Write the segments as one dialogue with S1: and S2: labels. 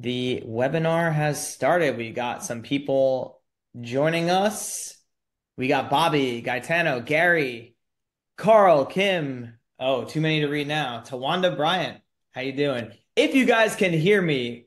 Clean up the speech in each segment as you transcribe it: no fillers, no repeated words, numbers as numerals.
S1: The webinar has started. We got some people joining us. We got Bobby, Gaetano, Gary, Carl, Kim. Oh, too many to read now. Tawanda Bryant, how you doing? If you guys can hear me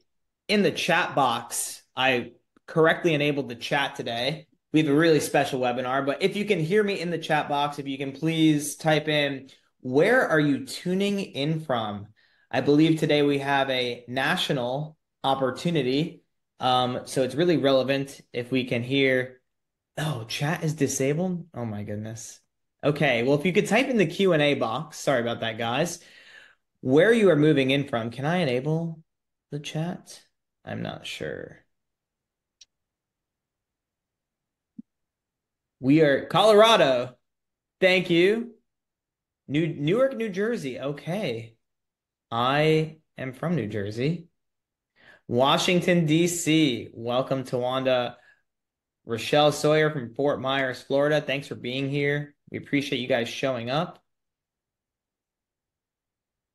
S1: in the chat box, I correctly enabled the chat today. We have a really special webinar, but if you can hear me in the chat box, if you can please type in, where are you tuning in from? I believe today we have a national opportunity. So it's really relevant if we can hear. Oh, chat is disabled? Oh my goodness. Okay, well, if you could type in the Q&A box, sorry about that, guys, where you are moving in from. Can I enable the chat? I'm not sure. We are Colorado. Thank you. Newark, New Jersey. Okay. I am from New Jersey. Washington, D.C. Welcome to Wanda. Rochelle Sawyer from Fort Myers, Florida. Thanks for being here. We appreciate you guys showing up.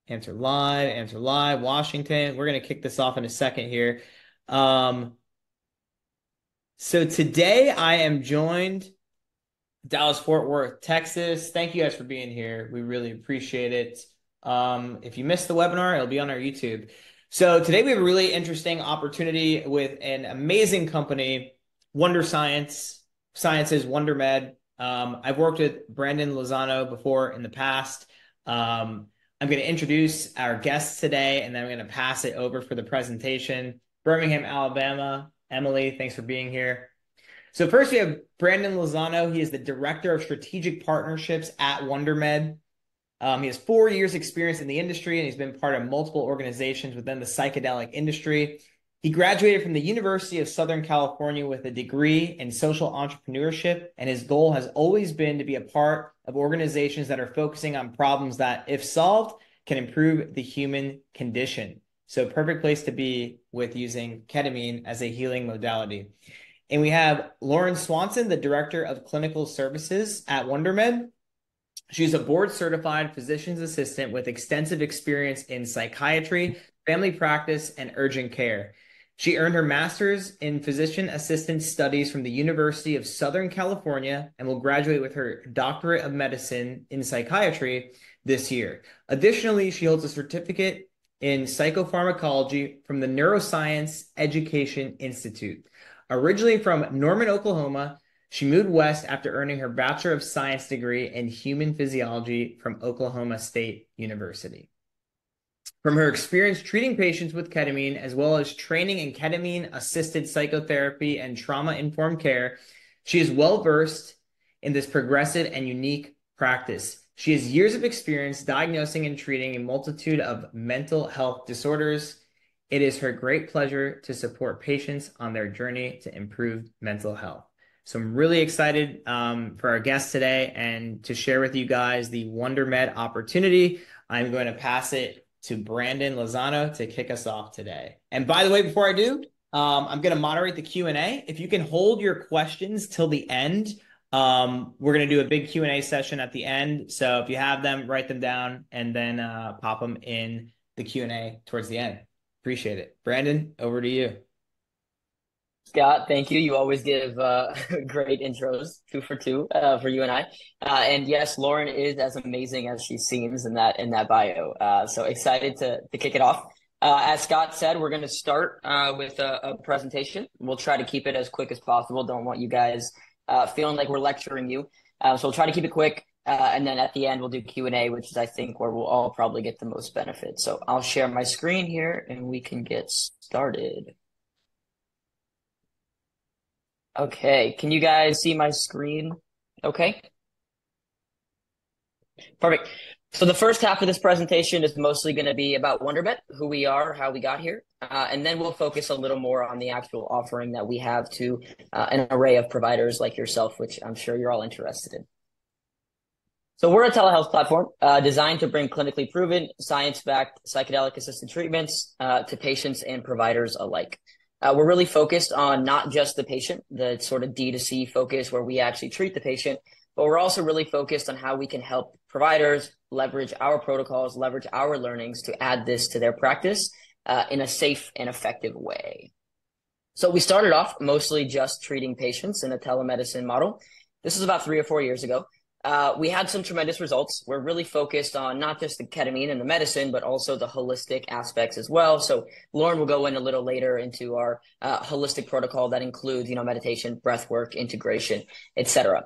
S1: Answer live, Washington. We're going to kick this off in a second here. So today I am joined Dallas, Fort Worth, Texas. Thank you guys for being here. We really appreciate it. If you missed the webinar, it'll be on our YouTube. So today we have a really interesting opportunity with an amazing company, Sciences, Wondermed. I've worked with Brandon Lozano before in the past. I'm going to introduce our guests today, and then I'm going to pass it over for the presentation. Birmingham, Alabama. Emily, thanks for being here. So first we have Brandon Lozano. He is the Director of Strategic Partnerships at Wondermed. He has 4 years experience in the industry, and he's been part of multiple organizations within the psychedelic industry. He graduated from the University of Southern California with a degree in social entrepreneurship, and his goal has always been to be a part of organizations that are focusing on problems that, if solved, can improve the human condition. So perfect place to be with using ketamine as a healing modality. And we have Lauren Swanson, the Director of Clinical Services at Wondermed. She's a board-certified physician's assistant with extensive experience in psychiatry, family practice, and urgent care. She earned her master's in physician assistant studies from the University of Southern California and will graduate with her doctorate of medicine in psychiatry this year. Additionally, she holds a certificate in psychopharmacology from the Neuroscience Education Institute. Originally from Norman, Oklahoma, she moved west after earning her Bachelor of Science degree in Human Physiology from Oklahoma State University. From her experience treating patients with ketamine, as well as training in ketamine-assisted psychotherapy and trauma-informed care, she is well-versed in this progressive and unique practice. She has years of experience diagnosing and treating a multitude of mental health disorders. It is her great pleasure to support patients on their journey to improve mental health. So I'm really excited for our guest today and to share with you guys the Wondermed opportunity. I'm going to pass it to Brandon Lozano to kick us off today. And by the way, before I do, I'm going to moderate the Q&A. If you can hold your questions till the end, we're going to do a big Q&A session at the end. So if you have them, write them down and then pop them in the Q&A towards the end. Appreciate it. Brandon, over to you.
S2: Scott, thank you. You always give great intros, 2 for 2 for you and I. And yes, Lauren is as amazing as she seems in that bio. So excited to kick it off. As Scott said, we're going to start with a presentation. We'll try to keep it as quick as possible. Don't want you guys feeling like we're lecturing you. So we'll try to keep it quick. And then at the end, we'll do Q&A, which is, I think, where we'll all probably get the most benefit. So I'll share my screen here and we can get started. Okay, can you guys see my screen? Okay. Perfect. So the first half of this presentation is mostly going to be about Wondermed, who we are, how we got here, and then we'll focus a little more on the actual offering that we have to an array of providers like yourself, which I'm sure you're all interested in. So we're a telehealth platform designed to bring clinically proven, science-backed psychedelic-assisted treatments to patients and providers alike. We're really focused on not just the patient, the sort of D2C focus where we actually treat the patient, but we're also really focused on how we can help providers leverage our protocols, leverage our learnings to add this to their practice in a safe and effective way. So we started off mostly just treating patients in a telemedicine model. This was about 3 or 4 years ago. We had some tremendous results. We're really focused on not just the ketamine and the medicine, but also the holistic aspects as well. So Lauren will go in a little later into our holistic protocol that includes, meditation, breath work, integration, etc.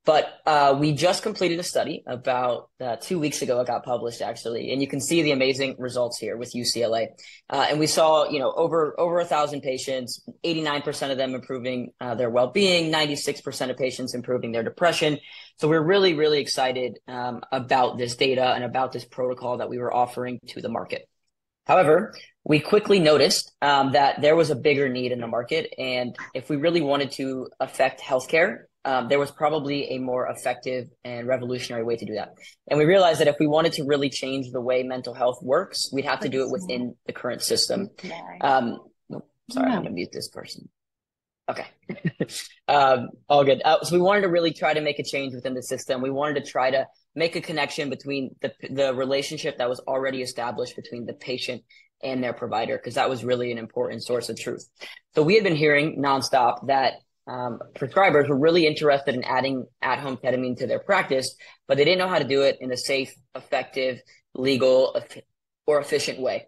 S2: But we just completed a study about 2 weeks ago. It got published actually, and you can see the amazing results here with UCLA. And we saw, over 1,000 patients, 89% of them improving their well-being, 96% of patients improving their depression. So we're really, really excited about this data and about this protocol that we were offering to the market. However, we quickly noticed that there was a bigger need in the market, and if we really wanted to affect healthcare, there was probably a more effective and revolutionary way to do that. And we realized that if we wanted to really change the way mental health works, we'd have to do it within the current system. I'm going to mute this person. Okay. All good. So we wanted to really try to make a change within the system. We wanted to try to make a connection between the relationship that was already established between the patient and their provider, because that was really an important source of truth. So we had been hearing nonstop that prescribers were really interested in adding at-home ketamine to their practice, but they didn't know how to do it in a safe, effective, legal, or efficient way.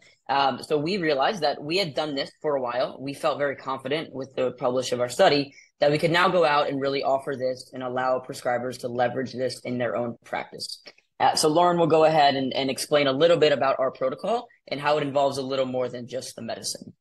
S2: So we realized that we had done this for a while. We felt very confident with the publish of our study that we could now go out and really offer this and allow prescribers to leverage this in their own practice. So Lauren will go ahead and explain a little bit about our protocol and how it involves a little more than just the medicine.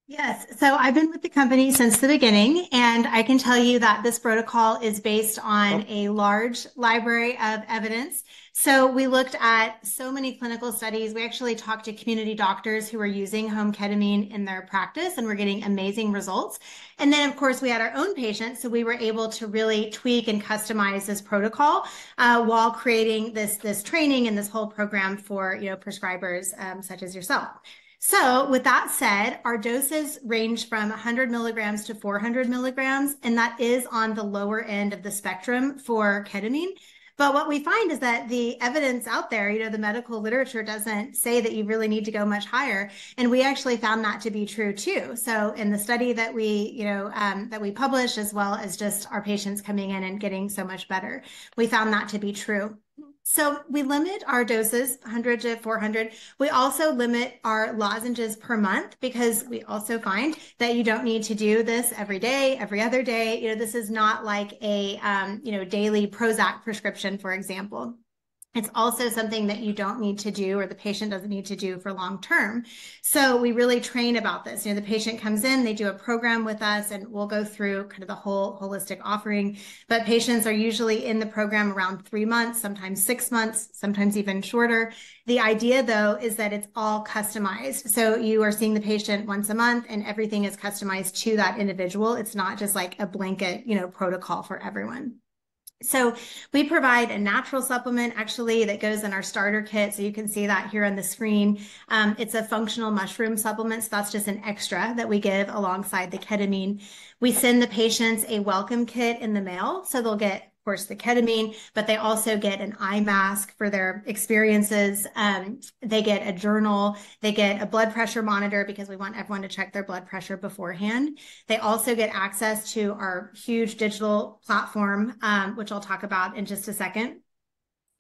S3: Yes, so I've been with the company since the beginning, and I can tell you that this protocol is based on a large library of evidence. So we looked at so many clinical studies. We actually talked to community doctors who are using home ketamine in their practice, and we're getting amazing results. And then, of course, we had our own patients, so we were able to really tweak and customize this protocol while creating this training and this whole program for prescribers such as yourself. So with that said, our doses range from 100 milligrams to 400 milligrams, and that is on the lower end of the spectrum for ketamine. But what we find is that the evidence out there, the medical literature doesn't say that you really need to go much higher. And we actually found that to be true too. So in the study that we published, as well as just our patients coming in and getting so much better, we found that to be true. So we limit our doses 100 to 400. We also limit our lozenges per month because we also find that you don't need to do this every day, every other day. This is not like a daily Prozac prescription, for example. It's also something that you don't need to do, or the patient doesn't need to do for long term. So we really train about this. The patient comes in, they do a program with us, and we'll go through kind of the whole holistic offering. But patients are usually in the program around 3 months, sometimes 6 months, sometimes even shorter. The idea, though, is that it's all customized. So you are seeing the patient once a month, and everything is customized to that individual. It's not just like a blanket, protocol for everyone. So we provide a natural supplement actually that goes in our starter kit. So you can see that here on the screen. It's a functional mushroom supplement. So that's just an extra that we give alongside the ketamine. We send the patients a welcome kit in the mail. So they'll get, of course, the ketamine, but they also get an eye mask for their experiences. They get a journal. They get a blood pressure monitor because we want everyone to check their blood pressure beforehand. They also get access to our huge digital platform, which I'll talk about in just a second.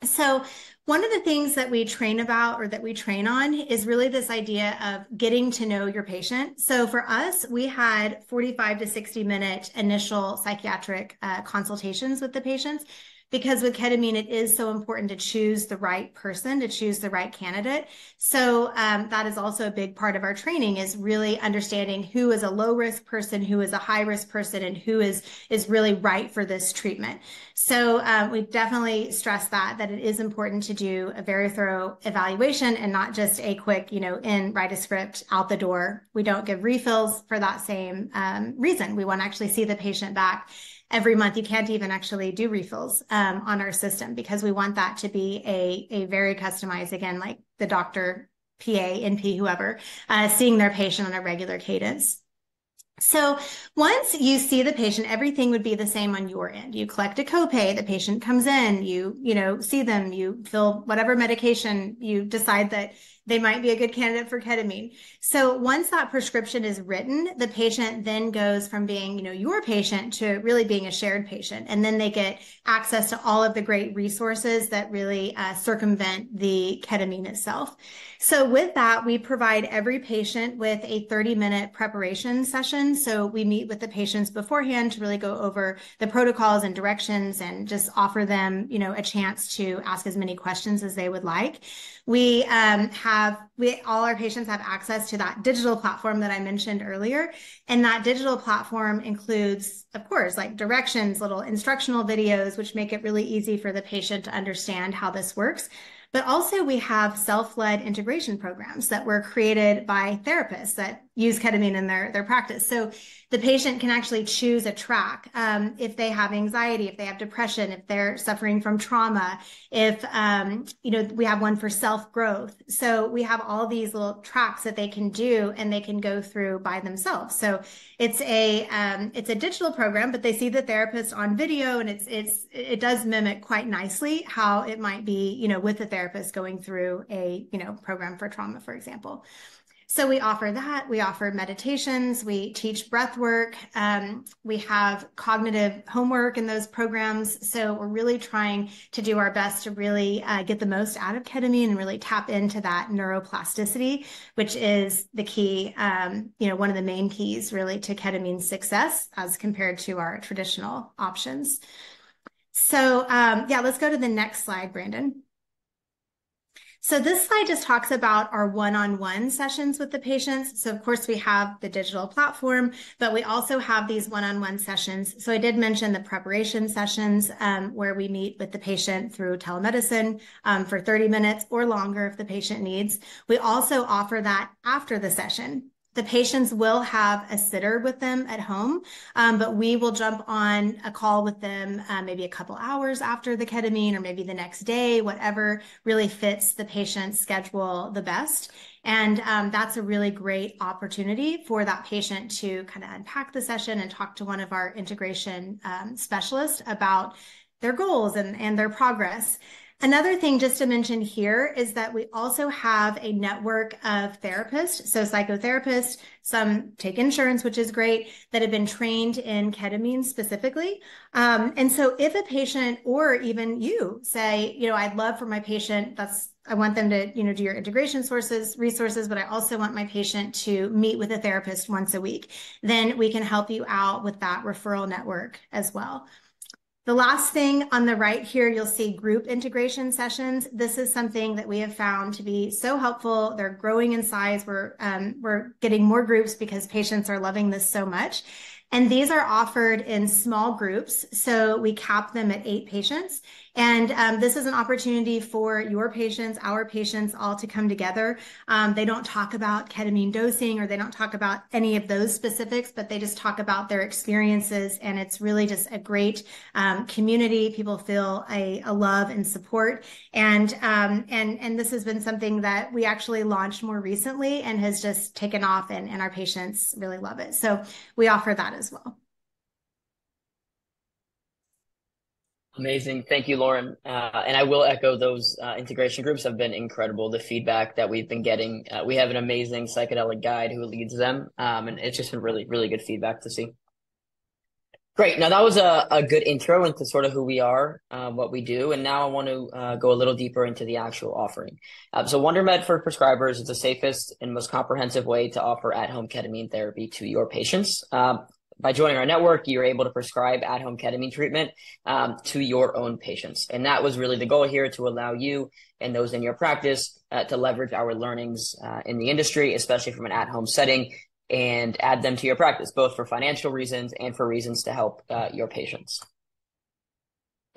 S3: So one of the things that we train about, or that we train on, is really this idea of getting to know your patient. So for us, we had 45 to 60-minute initial psychiatric consultations with the patients, because with ketamine, it is so important to choose the right person, to choose the right candidate. So that is also a big part of our training, is really understanding who is a low-risk person, who is a high-risk person, and who is really right for this treatment. So we definitely stress that it is important to do a very thorough evaluation and not just a quick, write a script, out the door. We don't give refills for that same reason. We want to actually see the patient back every month. You can't even actually do refills on our system, because we want that to be a very customized, again, like the doctor, PA, NP, whoever, seeing their patient on a regular cadence. So once you see the patient, everything would be the same on your end. You collect a copay, the patient comes in, you see them, you fill whatever medication you decide that they might be a good candidate for ketamine. So once that prescription is written, the patient then goes from being, your patient to really being a shared patient. And then they get access to all of the great resources that really circumvent the ketamine itself. So with that, we provide every patient with a 30-minute preparation session. So we meet with the patients beforehand to really go over the protocols and directions and just offer them, a chance to ask as many questions as they would like. All our patients have access to that digital platform that I mentioned earlier. And that digital platform includes, of course, like directions, little instructional videos, which make it really easy for the patient to understand how this works. But also we have self-led integration programs that were created by therapists that use ketamine in their practice. So the patient can actually choose a track if they have anxiety, if they have depression, if they're suffering from trauma, if, we have one for self-growth. So we have all these little tracks that they can do and they can go through by themselves. So it's a digital program, but they see the therapist on video, and it does mimic quite nicely how it might be, with the therapist going through a, program for trauma, for example. So we offer that. We offer meditations. We teach breath work. We have cognitive homework in those programs. So we're really trying to do our best to really get the most out of ketamine and really tap into that neuroplasticity, which is the key, one of the main keys really to ketamine's success as compared to our traditional options. So let's go to the next slide, Brandon. So this slide just talks about our one-on-one sessions with the patients. So of course we have the digital platform, but we also have these one-on-one sessions. So I did mention the preparation sessions where we meet with the patient through telemedicine for 30 minutes or longer if the patient needs. We also offer that after the session. The patients will have a sitter with them at home, but we will jump on a call with them maybe a couple hours after the ketamine or maybe the next day, whatever really fits the patient's schedule the best. And that's a really great opportunity for that patient to kind of unpack the session and talk to one of our integration specialists about their goals and their progress. Another thing just to mention here is that we also have a network of therapists, so psychotherapists, some take insurance, which is great, that have been trained in ketamine specifically. And so if a patient or even you say, I'd love for my patient, I want them to, do your integration resources, but I also want my patient to meet with a therapist once a week, then we can help you out with that referral network as well. The last thing on the right here, you'll see group integration sessions. This is something that we have found to be so helpful. They're growing in size. We're getting more groups because patients are loving this so much. And these are offered in small groups. So we cap them at 8 patients. And this is an opportunity for your patients, our patients, all to come together. They don't talk about ketamine dosing or they don't talk about any of those specifics, but they just talk about their experiences. And it's really just a great community. People feel a love and support. And this has been something that we actually launched more recently and has just taken off, and our patients really love it. So we offer that as well.
S2: Amazing. Thank you, Lauren. And I will echo those integration groups have been incredible. The feedback that we've been getting, we have an amazing psychedelic guide who leads them. And it's just been really, really good feedback to see. Great. Now that was a good intro into sort of who we are, what we do. And now I want to go a little deeper into the actual offering. So Wondermed for prescribers is the safest and most comprehensive way to offer at-home ketamine therapy to your patients. By joining our network, you're able to prescribe at-home ketamine treatment to your own patients. And that was really the goal here, to allow you and those in your practice to leverage our learnings in the industry, especially from an at-home setting, and add them to your practice, both for financial reasons and for reasons to help your patients.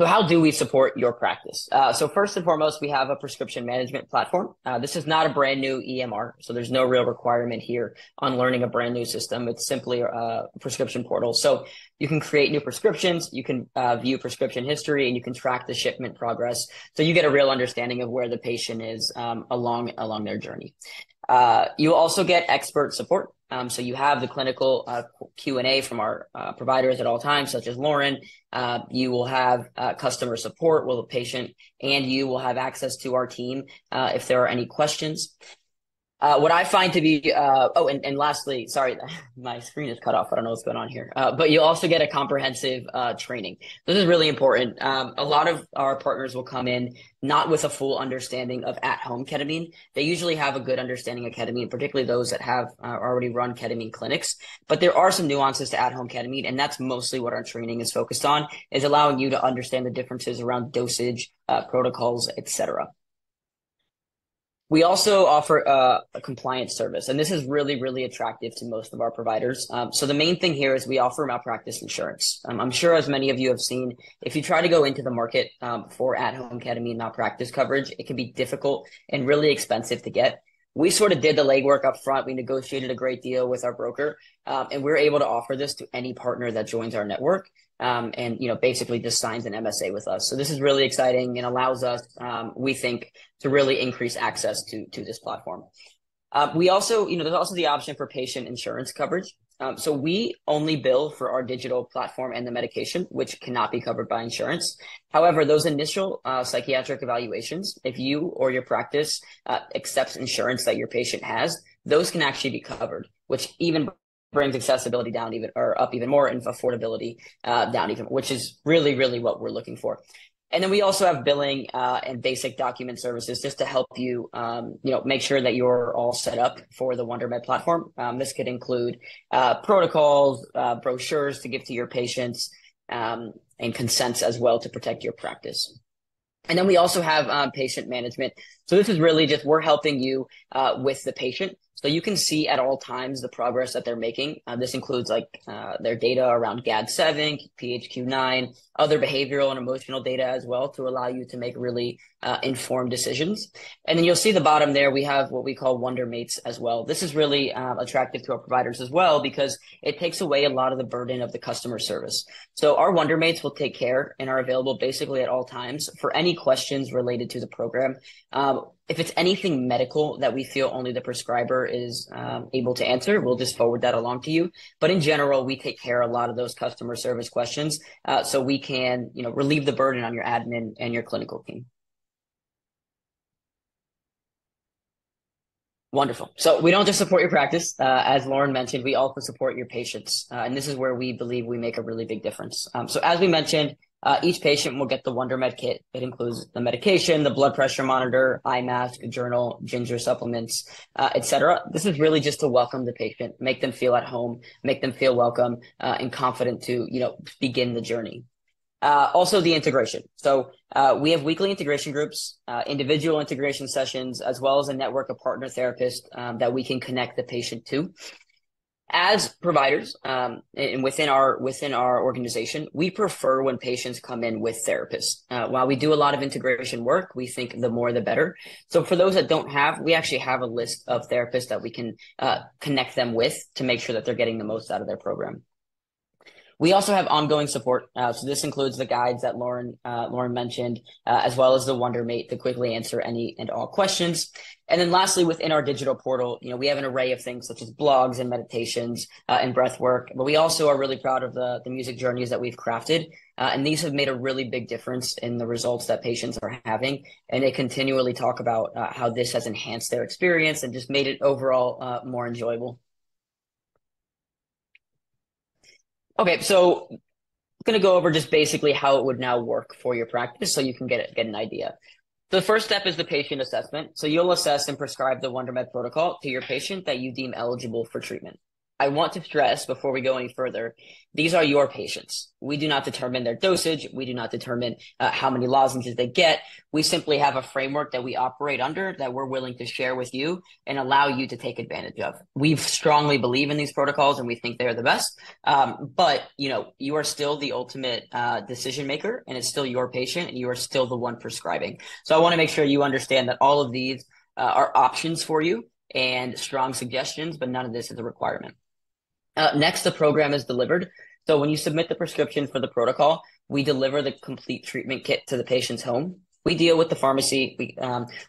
S2: So how do we support your practice? So first and foremost, we have a prescription management platform. This is not a brand new EMR, so there's no real requirement here on learning a brand new system. It's simply a prescription portal. So you can create new prescriptions, you can view prescription history, and you can track the shipment progress. So you get a real understanding of where the patient is along their journey. You also get expert support. So you have the clinical Q&A from our providers at all times, such as Lauren. You will have customer support with the patient, and you will have access to our team if there are any questions. What I find to be, and lastly, sorry, my screen is cut off. I don't know what's going on here. But you also get a comprehensive training. This is really important. A lot of our partners will come in not with a full understanding of at-home ketamine. They usually have a good understanding of ketamine, particularly those that have already run ketamine clinics. But there are some nuances to at-home ketamine, and that's mostly what our training is focused on, is allowing you to understand the differences around dosage, protocols, etc. We also offer a compliance service, and this is really, really attractive to most of our providers. So the main thing here is we offer malpractice insurance. I'm sure as many of you have seen, if you try to go into the market for at-home ketamine malpractice coverage, it can be difficult and really expensive to get. We sort of did the legwork up front. We negotiated a great deal with our broker, and we're able to offer this to any partner that joins our network. And basically just signs an MSA with us. So this is really exciting and allows us, we think, to really increase access to this platform. We also, there's also the option for patient insurance coverage. So we only bill for our digital platform and the medication, which cannot be covered by insurance. However, those initial psychiatric evaluations, if you or your practice accepts insurance that your patient has, those can actually be covered, which even brings accessibility down up even more, and affordability down even, which is really, really what we're looking for. And then we also have billing and basic document services just to help you, make sure that you're all set up for the Wondermed platform. This could include protocols, brochures to give to your patients, and consents as well to protect your practice. And then we also have patient management. So this is really just, we're helping you with the patient. So you can see at all times the progress that they're making. This includes their data around GAD-7, PHQ-9, other behavioral and emotional data as well, to allow you to make really informed decisions. And then you'll see the bottom there, we have what we call Wondermates as well. This is really attractive to our providers as well, because it takes away a lot of the burden of the customer service. So our Wondermates will take care and are available basically at all times for any questions related to the program. If it's anything medical that we feel only the prescriber is able to answer, we'll just forward that along to you. But in general, we take care of a lot of those customer service questions, so we can, relieve the burden on your admin and your clinical team. Wonderful. So we don't just support your practice. As Lauren mentioned, we also support your patients. And this is where we believe we make a really big difference. So as we mentioned, each patient will get the Wondermed kit. It includes the medication, the blood pressure monitor, eye mask, a journal, ginger supplements, etc. This is really just to welcome the patient, make them feel at home, make them feel welcome and confident to, begin the journey. Also the integration. So we have weekly integration groups, individual integration sessions, as well as a network of partner therapists that we can connect the patient to. As providers, and within our organization, we prefer when patients come in with therapists. While we do a lot of integration work, we think the more the better. So for those that don't have, we actually have a list of therapists that we can connect them with to make sure that they're getting the most out of their program. We also have ongoing support. So this includes the guides that Lauren mentioned, as well as the Wondermate to quickly answer any and all questions. And then lastly, within our digital portal, we have an array of things such as blogs and meditations and breath work. But we also are really proud of the music journeys that we've crafted. And these have made a really big difference in the results that patients are having. And they continually talk about how this has enhanced their experience and just made it overall more enjoyable. Okay, so I'm going to go over just basically how it would now work for your practice so you can get an idea. So the first step is the patient assessment. So you'll assess and prescribe the Wondermed protocol to your patient that you deem eligible for treatment. I want to stress before we go any further, these are your patients. We do not determine their dosage. We do not determine how many lozenges they get. We simply have a framework that we operate under that we're willing to share with you and allow you to take advantage of. We strongly believe in these protocols and we think they're the best. But you are still the ultimate decision maker, and it's still your patient and you are still the one prescribing. So I want to make sure you understand that all of these are options for you and strong suggestions, but none of this is a requirement. Next, the program is delivered. So when you submit the prescription for the protocol, we deliver the complete treatment kit to the patient's home. We deal with the pharmacy.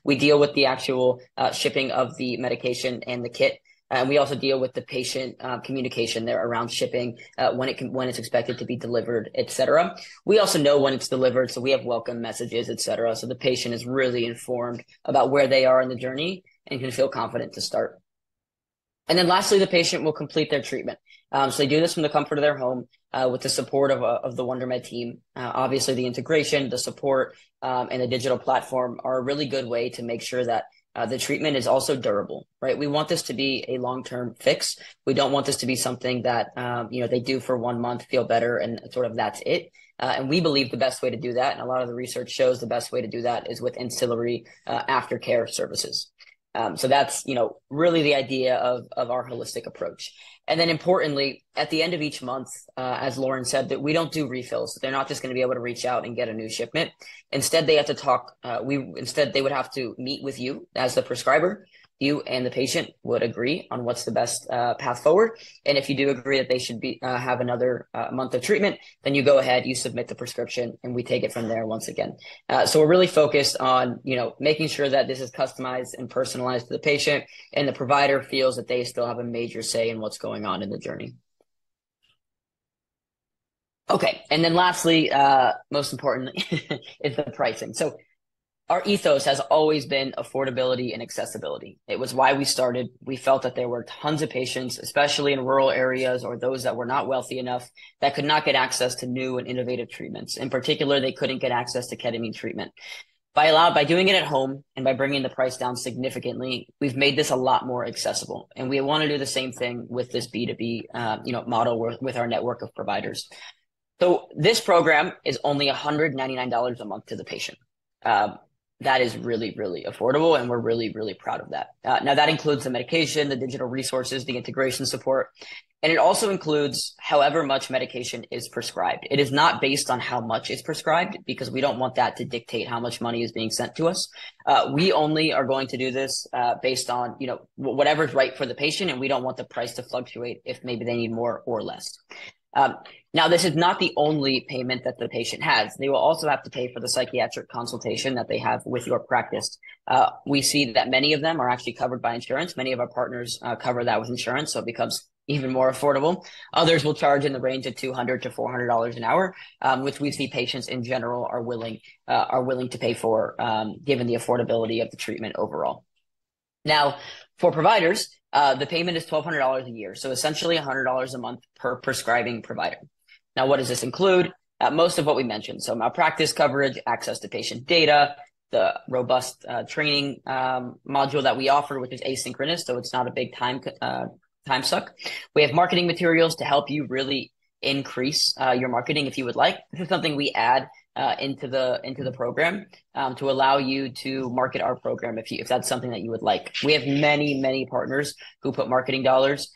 S2: We deal with the actual shipping of the medication and the kit. And we also deal with the patient communication there around shipping, when it's expected to be delivered, et cetera. We also know when it's delivered, so we have welcome messages, et cetera. So the patient is really informed about where they are in the journey and can feel confident to start. And then lastly, the patient will complete their treatment. So they do this from the comfort of their home with the support of the Wondermed team. Obviously, the integration, the support, and the digital platform are a really good way to make sure that the treatment is also durable, right? We want this to be a long-term fix. We don't want this to be something that they do for 1 month, feel better, and sort of that's it. And we believe the best way to do that, and a lot of the research shows the best way to do that is with ancillary aftercare services. So that's, really the idea of our holistic approach. And then importantly, at the end of each month, as Lauren said, that we don't do refills. They're not just going to be able to reach out and get a new shipment. Instead, they have to talk. Instead, they would have to meet with you as the prescriber. You and the patient would agree on what's the best path forward. And if you do agree that they should have another month of treatment, then you go ahead, you submit the prescription, and we take it from there once again. So we're really focused on, making sure that this is customized and personalized to the patient, and the provider feels that they still have a major say in what's going on in the journey. Okay, and then lastly, most importantly, is the pricing. So our ethos has always been affordability and accessibility. It was why we started. We felt that there were tons of patients, especially in rural areas or those that were not wealthy enough, that could not get access to new and innovative treatments. In particular, they couldn't get access to ketamine treatment. By doing it at home and by bringing the price down significantly, we've made this a lot more accessible. And we want to do the same thing with this B2B model with our network of providers. So this program is only $199 a month to the patient. That is really, really affordable, and we're really, really proud of that. Now, that includes the medication, the digital resources, the integration support, and it also includes however much medication is prescribed. It is not based on how much is prescribed, because we don't want that to dictate how much money is being sent to us. We only are going to do this based on whatever's right for the patient, and we don't want the price to fluctuate if maybe they need more or less. Now, this is not the only payment that the patient has. They will also have to pay for the psychiatric consultation that they have with your practice. We see that many of them are actually covered by insurance. Many of our partners cover that with insurance, so it becomes even more affordable. Others will charge in the range of $200 to $400 an hour, which we see patients in general are willing to pay for, given the affordability of the treatment overall. Now, for providers, the payment is $1,200 a year, so essentially $100 a month per prescribing provider. Now, what does this include? Most of what we mentioned. So malpractice coverage, access to patient data, the robust training module that we offer, which is asynchronous, so it's not a big time suck. We have marketing materials to help you really increase your marketing if you would like. This is something we add into the program to allow you to market our program if that's something that you would like. We have many partners who put marketing dollars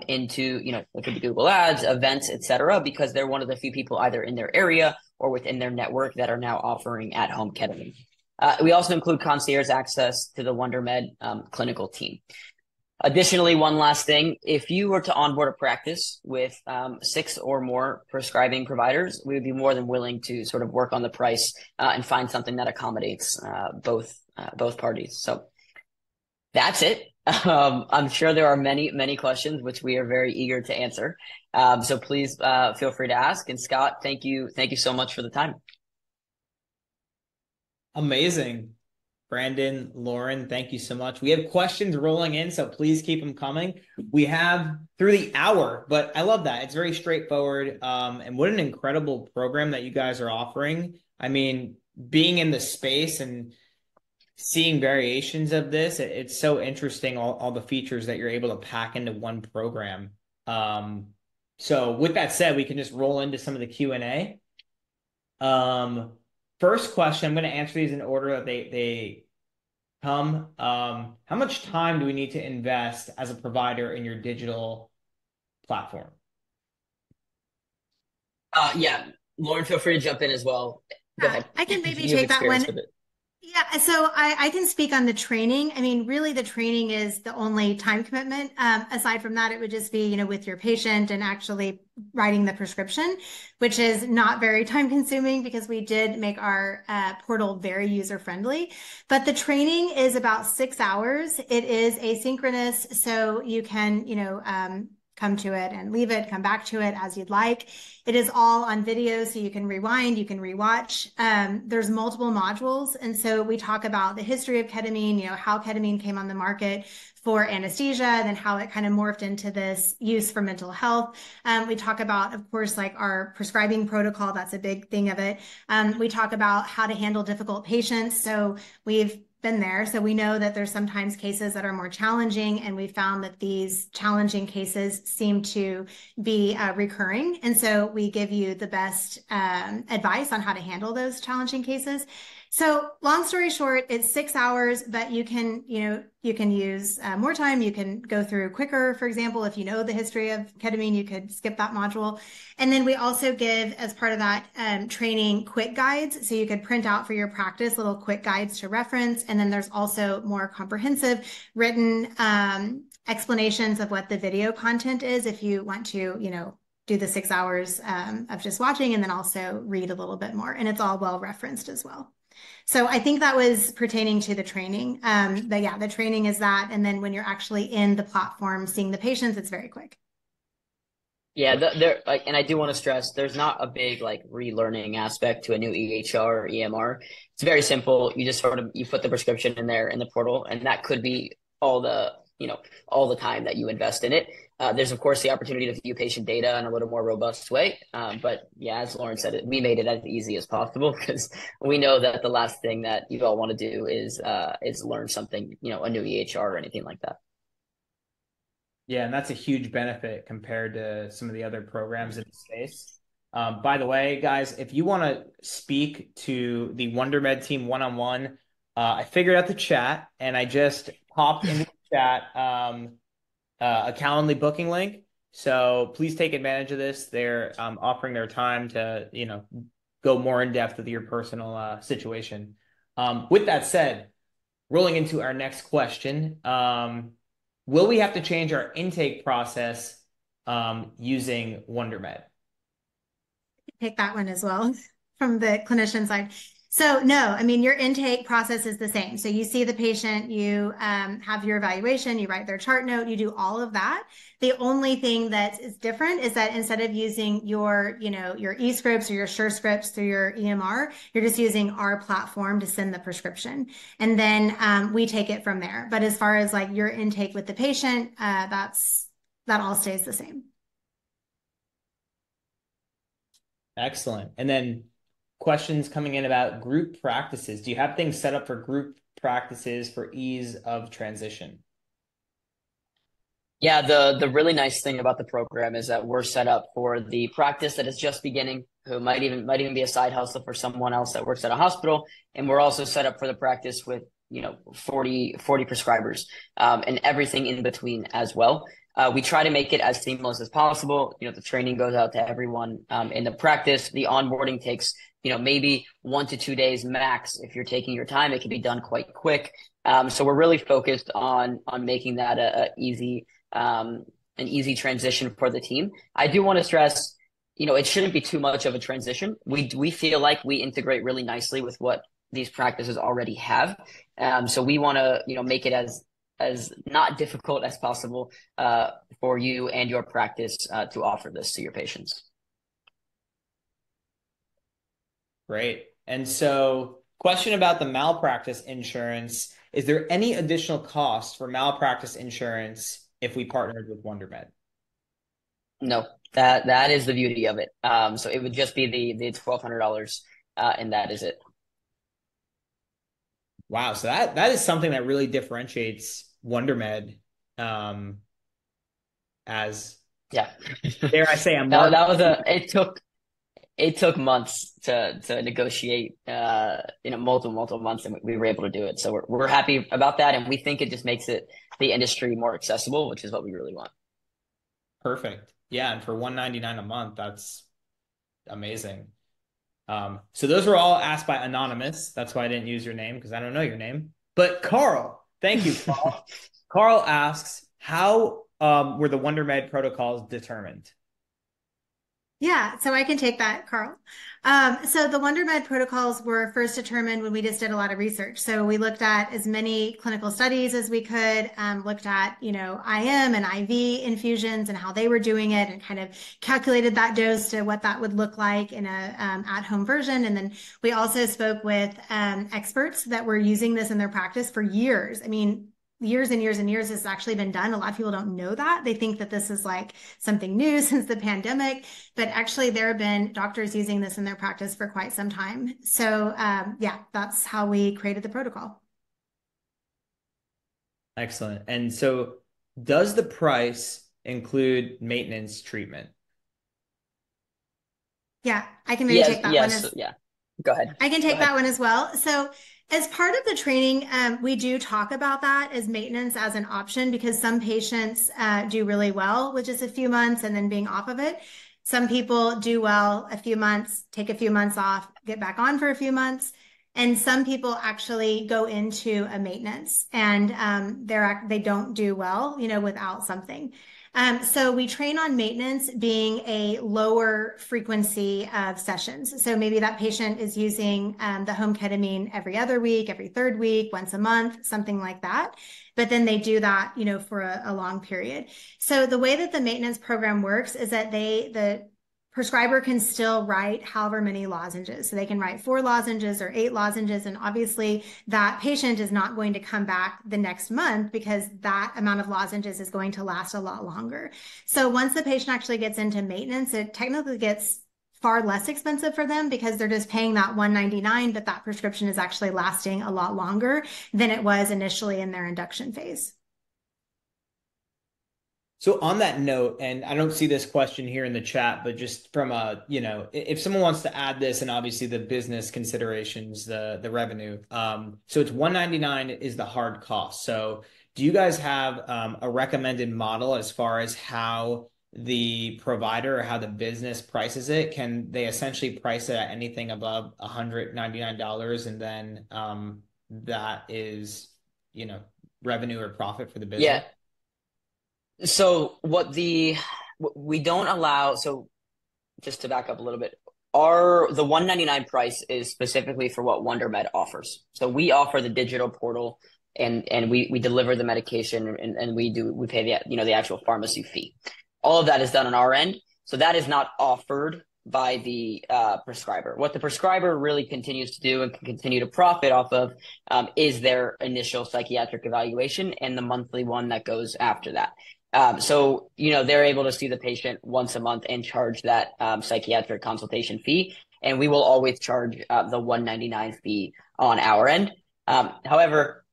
S2: into it could be Google Ads, events, etc., because they're one of the few people either in their area or within their network that are now offering at-home ketamine. We also include concierge access to the Wondermed clinical team. Additionally, one last thing, if you were to onboard a practice with 6 or more prescribing providers, we would be more than willing to sort of work on the price and find something that accommodates both parties. So that's it. I'm sure there are many questions, which we are very eager to answer. So please feel free to ask. And Scott, thank you so much for the time.
S1: Amazing. Brandon, Lauren, thank you so much. We have questions rolling in, so please keep them coming. We have through the hour, but I love that. It's very straightforward. And what an incredible program that you guys are offering. I mean, being in the space and seeing variations of this, it's so interesting, all the features that you're able to pack into one program. So with that said, we can just roll into some of the Q&A. First question, I'm going to answer these in order that they come. How much time do we need to invest as a provider in your digital platform?
S2: Yeah, Lauren, feel free to jump in as well. Go ahead.
S3: I can maybe take that one. Yeah, Yeah, so I can speak on the training. I mean, really, the training is the only time commitment. Aside from that, it would just be, with your patient and actually writing the prescription, which is not very time consuming because we did make our portal very user friendly. But the training is about 6 hours. It is asynchronous, so you can, come to it and leave it, come back to it as you'd like. It is all on video, so you can rewind, you can rewatch. There's multiple modules. And so we talk about the history of ketamine, how ketamine came on the market for anesthesia, then how it kind of morphed into this use for mental health. We talk about, of course, like our prescribing protocol. That's a big thing of it. We talk about how to handle difficult patients. So we've been there. So we know that there's sometimes cases that are more challenging, and we found that these challenging cases seem to be recurring. And so we give you the best advice on how to handle those challenging cases. So long story short, it's 6 hours, but you can use more time. You can go through quicker. For example, if you know the history of ketamine, you could skip that module. And then we also give, as part of that training, quick guides. So you could print out for your practice little quick guides to reference. And then there's also more comprehensive written explanations of what the video content is if you want to, do the 6 hours of just watching and then also read a little bit more. And it's all well referenced as well. So I think that was pertaining to the training. But yeah, the training is that. And then when you're actually in the platform seeing the patients, it's very quick.
S2: Yeah, there and I do want to stress there's not a big relearning aspect to a new EHR or EMR. It's very simple. You just you put the prescription in there in the portal, and that could be all the time that you invest in it. There's of course the opportunity to view patient data in a little more robust way. But yeah, as Lauren said, we made it as easy as possible because we know that the last thing that you all want to do is learn something, a new EHR or anything like that.
S1: Yeah, and that's a huge benefit compared to some of the other programs in the space. By the way, guys, if you want to speak to the Wondermed team one-on-one, I figured out the chat and I just popped into the chat a Calendly booking link. So please take advantage of this. They're offering their time to, go more in depth with your personal situation. With that said, rolling into our next question, will we have to change our intake process using Wondermed?
S3: Take that one as well from the clinician side. So no, I mean, your intake process is the same. So you see the patient, you have your evaluation, you write their chart note, you do all of that. The only thing that is different is that instead of using your e-scripts or your SureScripts through your EMR, you're just using our platform to send the prescription. And then we take it from there. But as far as your intake with the patient, that all stays the same.
S1: Excellent. And then questions coming in about group practices. Do you have things set up for group practices for ease of transition?
S2: Yeah, the really nice thing about the program is that we're set up for the practice that is just beginning, who might even be a side hustle for someone else that works at a hospital, and we're also set up for the practice with 40 prescribers and everything in between as well. We try to make it as seamless as possible. The training goes out to everyone in the practice. The onboarding takes maybe 1 to 2 days max. If you're taking your time, it can be done quite quick. So we're really focused on making that an easy transition for the team. I do want to stress, it shouldn't be too much of a transition. We feel like we integrate really nicely with what these practices already have. So we want to make it as not difficult as possible for you and your practice to offer this to your patients.
S1: Great. And so, question about the malpractice insurance. Is there any additional cost for malpractice insurance if we partnered with Wondermed?
S2: No, that is the beauty of it. So it would just be the $1,200, and that is it.
S1: Wow. So that is something that really differentiates Wondermed as,
S2: yeah.
S1: dare I say,
S2: it took months to negotiate, multiple months, and we were able to do it. So we're happy about that, and we think it just makes the industry more accessible, which is what we really want.
S1: Perfect. Yeah, and for $199 a month, that's amazing. So those were all asked by Anonymous. That's why I didn't use your name because I don't know your name. But Carl, thank you, Carl. Carl asks, how were the Wondermed protocols determined?
S3: Yeah, so I can take that, Carl. So the Wondermed protocols were first determined when we just did a lot of research. So we looked at as many clinical studies as we could, looked at, IM and IV infusions and how they were doing it, and kind of calculated that dose to what that would look like in a at-home version. And then we also spoke with experts that were using this in their practice for years. I mean, years and years and years has actually been done. A lot of people don't know that. They think that this is like something new since the pandemic, but actually there have been doctors using this in their practice for quite some time. So yeah, that's how we created the protocol.
S1: Excellent. And so does the price include maintenance treatment?
S3: Yeah, I can maybe
S2: Yes,
S3: take that one
S2: yes,
S3: as
S2: yeah. Go ahead.
S3: I can
S2: Go
S3: take
S2: ahead.
S3: that one as well. So, as part of the training, we do talk about that as maintenance as an option, because some patients do really well with just a few months and then being off of it. Some people do well a few months, take a few months off, get back on for a few months. And some people actually go into a maintenance and they don't do well, without something. So we train on maintenance being a lower frequency of sessions. So maybe that patient is using the home ketamine every other week, every third week, once a month, something like that. But then they do that, for a long period. So the way that the maintenance program works is that the prescriber can still write however many lozenges. So they can write 4 lozenges or 8 lozenges. And obviously that patient is not going to come back the next month because that amount of lozenges is going to last a lot longer. So once the patient actually gets into maintenance, it technically gets far less expensive for them because they're just paying that $199, but that prescription is actually lasting a lot longer than it was initially in their induction phase.
S1: So on that note, and I don't see this question here in the chat, but just from if someone wants to add this, and obviously the business considerations, the revenue. So it's 199 is the hard cost. So do you guys have a recommended model as far as how the provider or how the business prices it? Can they essentially price it at anything above $199, and then that is, revenue or profit for the business?
S2: Yeah. So we don't allow, so just to back up a little bit, the 199 price is specifically for what Wondermed offers. So we offer the digital portal, and we deliver the medication, and we pay the actual pharmacy fee. All of that is done on our end. So that is not offered by the prescriber. What the prescriber really continues to do and can continue to profit off of is their initial psychiatric evaluation and the monthly one that goes after that. So, they're able to see the patient once a month and charge that psychiatric consultation fee. And we will always charge the 199 fee on our end. However,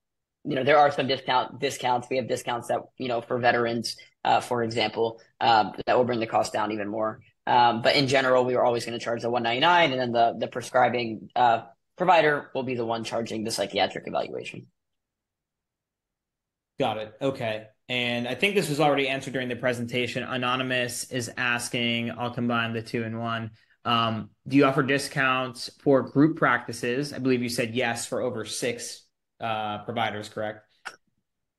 S2: there are some discounts. We have discounts that, for veterans, for example, that will bring the cost down even more. But in general, we are always going to charge the 199, and then the prescribing provider will be the one charging the psychiatric evaluation.
S1: Got it. Okay. And I think this was already answered during the presentation. Anonymous is asking, I'll combine the two in one. Do you offer discounts for group practices? I believe you said yes for over 6 providers, correct?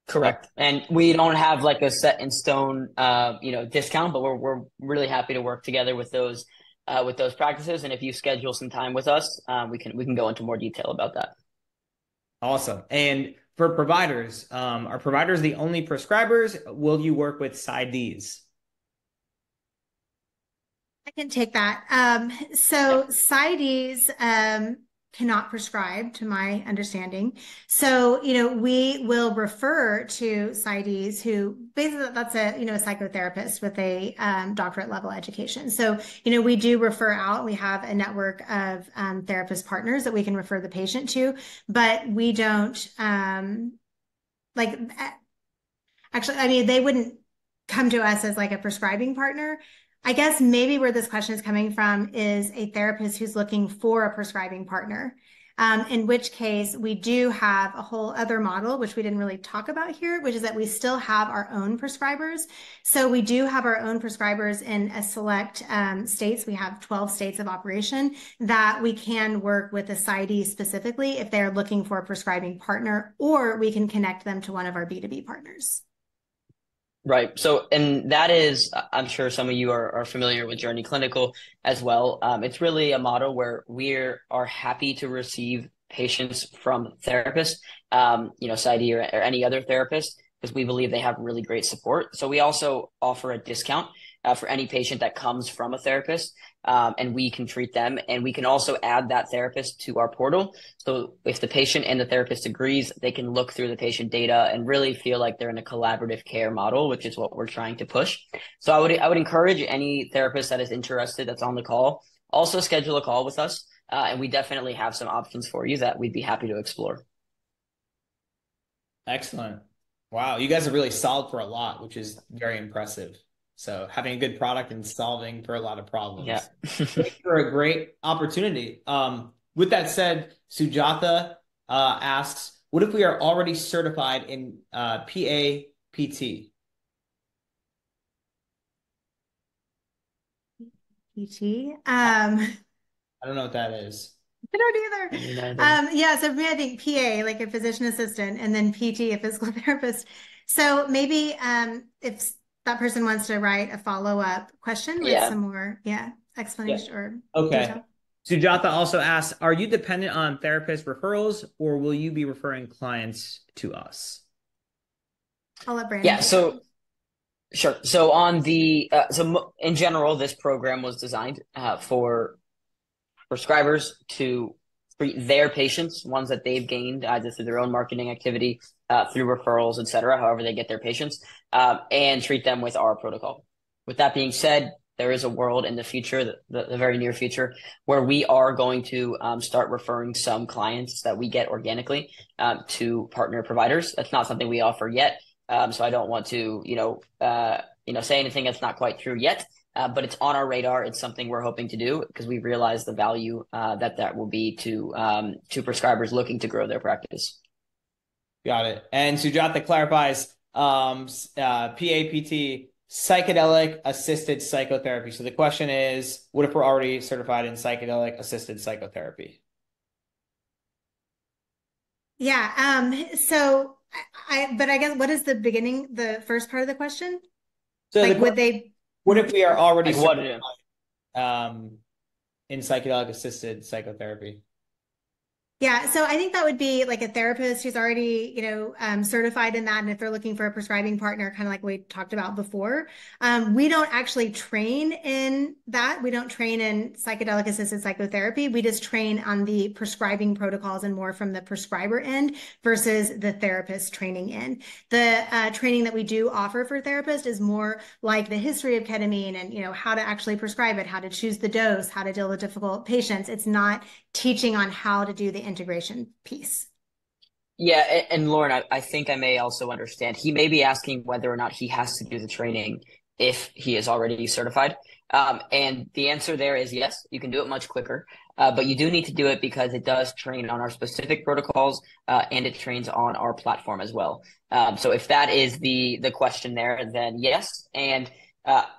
S2: Correct. And we don't have like a set in stone, discount, but we're really happy to work together with those practices. And if you schedule some time with us, we can go into more detail about that.
S1: Awesome. And for providers, are providers the only prescribers? Will you work with PsyDs?
S3: I can take that. So PsyDs cannot prescribe, to my understanding. So, we will refer to PsyDs who basically that's a psychotherapist with a doctorate level education. So, we do refer out. We have a network of therapist partners that we can refer the patient to, but we don't actually, I mean, they wouldn't come to us as like a prescribing partner. I guess maybe where this question is coming from is a therapist who's looking for a prescribing partner. in which case we do have a whole other model, which we didn't really talk about here, which is that we still have our own prescribers. So we do have our own prescribers in a select states. We have 12 states of operation that we can work with a PsyD specifically if they're looking for a prescribing partner, or we can connect them to one of our B2B partners.
S2: Right. So, and that is, I'm sure some of you are familiar with Journey Clinical as well. It's really a model where we are happy to receive patients from therapists, PsyD or any other therapist, because we believe they have really great support. So we also offer a discount for any patient that comes from a therapist, and we can treat them. And we can also add that therapist to our portal. So if the patient and the therapist agrees, they can look through the patient data and really feel like they're in a collaborative care model, which is what we're trying to push. So I would encourage any therapist that is interested, that's on the call, also schedule a call with us. And we definitely have some options for you that we'd be happy to explore.
S1: Excellent. Wow. You guys are really solved for a lot, which is very impressive. So having a good product and solving for a lot of problems.
S2: Yeah.
S1: For a great opportunity. With that said, Sujatha asks, what if we are already certified in PAPT?
S3: PT.
S1: I don't know what that is.
S3: I don't either. Yeah, so for me, I think PA, like a physician assistant, and then PT, a physical therapist. So maybe if that person wants to write a follow-up question with some more, explanation or detail.
S1: Sujatha also asks, are you dependent on therapist referrals, or will you be referring clients to us?
S3: I'll let Brandon.
S2: Yeah, so sure. So on the so in general, this program was designed for prescribers to treat their patients, ones that they've gained either through their own marketing activity, through referrals, et cetera, however they get their patients, and treat them with our protocol. With that being said, there is a world in the future, the very near future, where we are going to start referring some clients that we get organically to partner providers. That's not something we offer yet, so I don't want to, say anything that's not quite true yet. But it's on our radar. It's something we're hoping to do because we realize the value that will be to prescribers looking to grow their practice.
S1: Got it. And Sujatha clarifies PAPT, psychedelic assisted psychotherapy. So the question is, what if we're already certified in psychedelic assisted psychotherapy?
S3: Yeah. So I guess what is the first part of the question?
S1: So what if we are already certified in psychedelic assisted psychotherapy?
S3: Yeah, so I think that would be like a therapist who's already, certified in that. And if they're looking for a prescribing partner, kind of like we talked about before, we don't actually train in that. We don't train in psychedelic assisted psychotherapy. We just train on the prescribing protocols and more from the prescriber end versus the therapist training in. The training that we do offer for therapists is more like the history of ketamine and, how to actually prescribe it, how to choose the dose, how to deal with difficult patients. It's not teaching on how to do the integration piece.
S2: Yeah, and Lauren, I think I may also understand. He may be asking whether or not he has to do the training if he is already certified. And the answer there is yes, you can do it much quicker. But you do need to do it because it does train on our specific protocols and it trains on our platform as well. So if that is the question there, then yes. And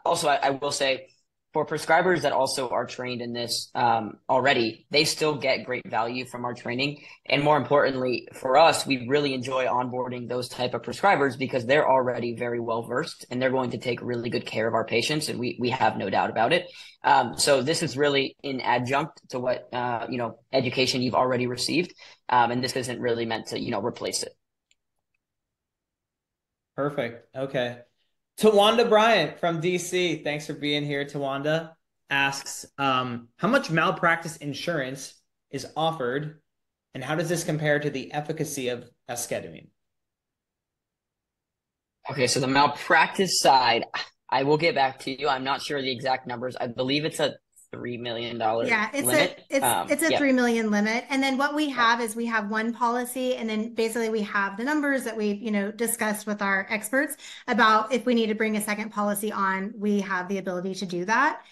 S2: also, I will say, for prescribers that also are trained in this already, they still get great value from our training. And more importantly, for us, we really enjoy onboarding those type of prescribers because they're already very well versed and they're going to take really good care of our patients. And we have no doubt about it. So this is really an adjunct to what, education you've already received. And this isn't really meant to, replace it.
S1: Perfect. Okay. Tawanda Bryant from DC, thanks for being here. Tawanda asks, how much malpractice insurance is offered, and how does this compare to the efficacy of esketamine?
S2: Okay, so the malpractice side, I will get back to you. I'm not sure the exact numbers. I believe it's a $3 million limit.
S3: It's a $3 million limit. And then what we have is we have one policy, and then basically we have the numbers that we've, discussed with our experts about if we need to bring a second policy on, we have the ability to do that.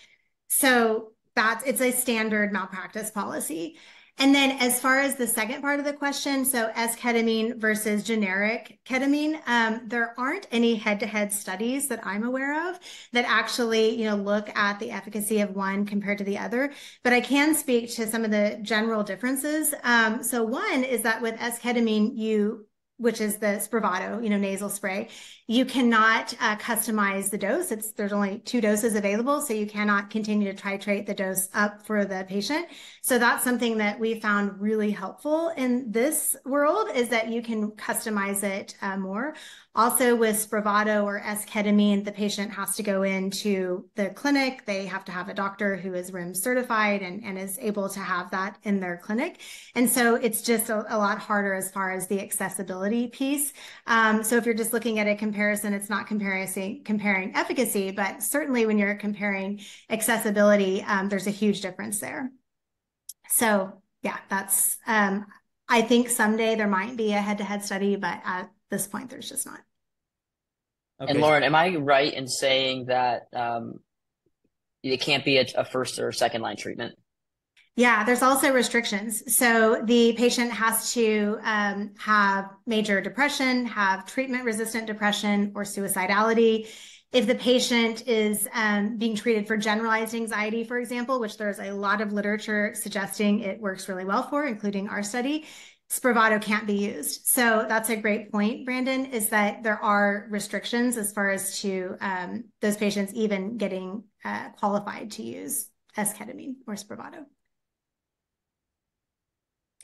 S3: So it's a standard malpractice policy. And then as far as the second part of the question, so S-ketamine versus generic ketamine, there aren't any head-to-head studies that I'm aware of that actually, look at the efficacy of one compared to the other. But I can speak to some of the general differences. So one is that with S-ketamine, which is the Spravato, nasal spray, you cannot customize the dose. There's only 2 doses available, so you cannot continue to titrate the dose up for the patient. So that's something that we found really helpful in this world, is that you can customize it more. Also with Spravato or S-ketamine, the patient has to go into the clinic. They have to have a doctor who is RIM certified and is able to have that in their clinic. And so it's just a lot harder as far as the accessibility piece. So if you're just looking at a comparison, it's not comparing efficacy, but certainly when you're comparing accessibility, there's a huge difference there. So yeah, that's, I think someday there might be a head-to-head study, but at this point, there's just not.
S2: And
S1: Okay.
S2: Lauren, am I right in saying that it can't be a first or second line treatment?
S3: Yeah, there's also restrictions. So the patient has to have major depression, have treatment-resistant depression, or suicidality. If the patient is being treated for generalized anxiety, for example, which there's a lot of literature suggesting it works really well for, including our study, Spravato can't be used. So that's a great point, Brandon, is that there are restrictions as far as to those patients even getting qualified to use S-ketamine or Spravato.